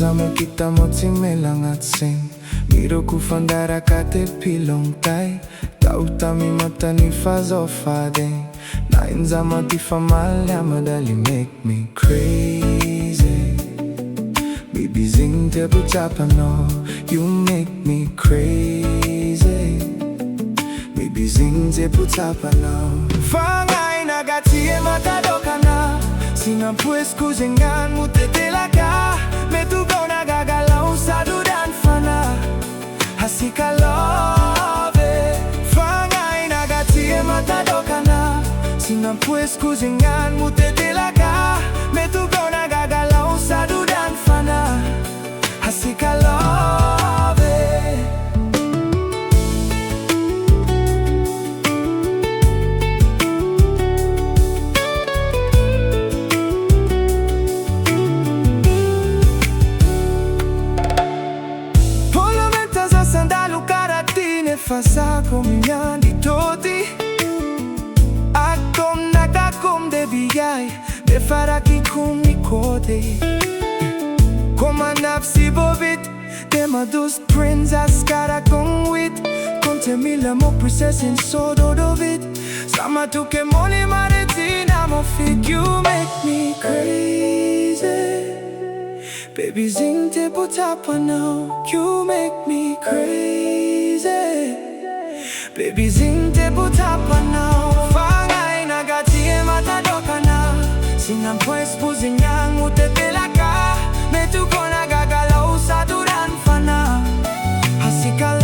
Rosa mo kita mo melang at sing Miro kufandara kate pilong tay Tautami mata ni fazo fadeng Nainza mati famalya madali make me crazy Baby zing te butapa no You make me crazy Baby zing te butapa no Fangai nagatie matadoka na Singa pues kuzengan mutetelaga Metugaw nagagalaw sa dudan fana Hasika love Fangai nagatie matadoka na Singa pues kuzengan mutetelaga Metugaw nagagalaw sa dudan fana Hasika love Fasa kominyan di toti Akom nagakom de bigay De faraki kumikote Koma nafsi bobit De madus princess kara kong wit Konte mila mo princessin sodo dovit Sama tu ke moni maretina mo fit You make me crazy Baby zing te butapa now You make me crazy Baby zing te butapa now Fangai nagatie matadoka na Sinang pues puzinyang utetelaka Metu ko nagagalaw sa duran fana Hasika